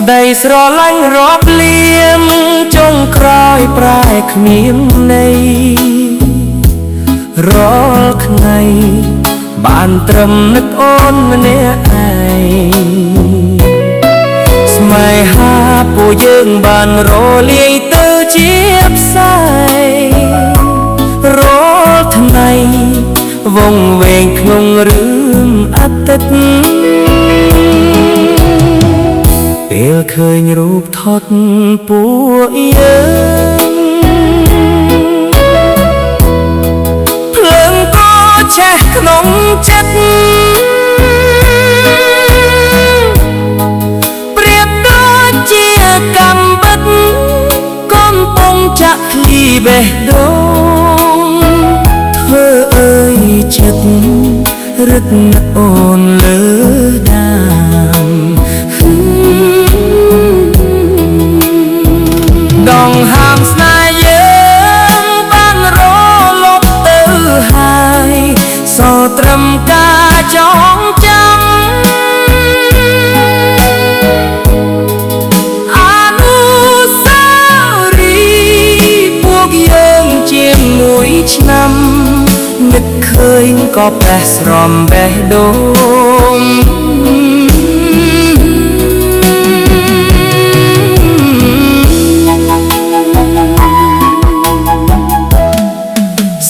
ក្តីស្រឡាញ់រាប់លានចុងក្រោយប្រែគ្មានន័យរាល់ថ្ងៃបានត្រឹមនឹកអូនម្នាក់ឯងស្នេហាពួកយើងបានរលាយទៅជាផ្សែងរាល់ថ្ងៃវង្វេងក្នុងរឿងអតីតពេលឃើញរូបថតពួកយើងភ្លើងក៏ឆេះក្នុងចិត្តប្រៀបដូចជាកំបិតកំពុងចាក់ឃ្លីបេះដូងធ្វើអើយចិត្តរឹតអូនលើដាមដងហាមស្នេហ៍យើងបានរលត់ទៅហើយសត្រឹមការចងចាំអនុស្សាវរីយ៍ពួកយើងជាមួយឆ្នាំនឹកឃើញក៏ប្រេះស្រមបេះដូង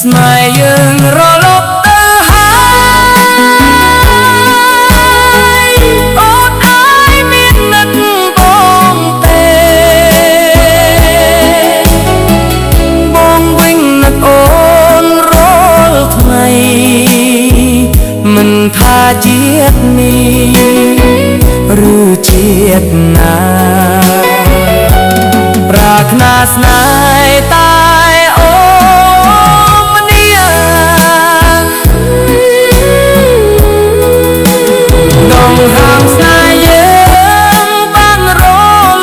ស្នេហ៍យើងរលត់ទៅហើយអូនអើយមាននឹកបងទេបងវិញនឹកអូនរាល់ថ្ងៃមិនថាជាតិនេះឬជាតិណាប្រាថ្នាស្នេហ៍តែអូដងហាមស្នេហ៍យើងបានរ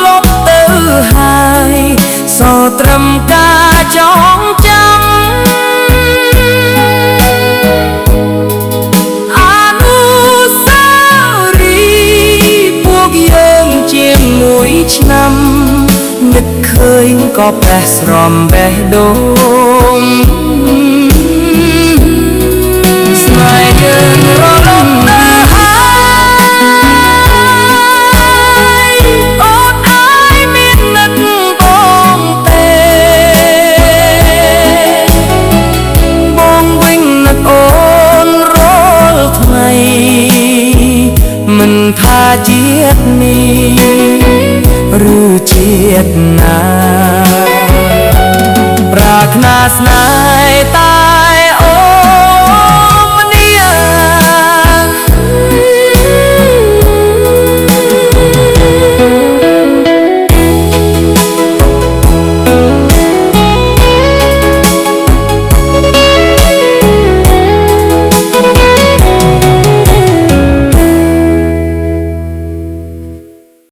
លត់ទៅហើយសត្រឹមការចងចាំអនុស្សាវរីយ៍ពួកយើងជាមួយឆ្នាំនឹកឃើញក៏ប្រេះស្រមបេះដូងស្នេហ៍យើងរលត់ទៅហើយអូនអើយមាននឹកបងទេបងវិញនឹកអូនរាល់ថ្ងៃមិនថាជាតិនេះឬជាតិណាប្រាថ្នាស្នេហ៍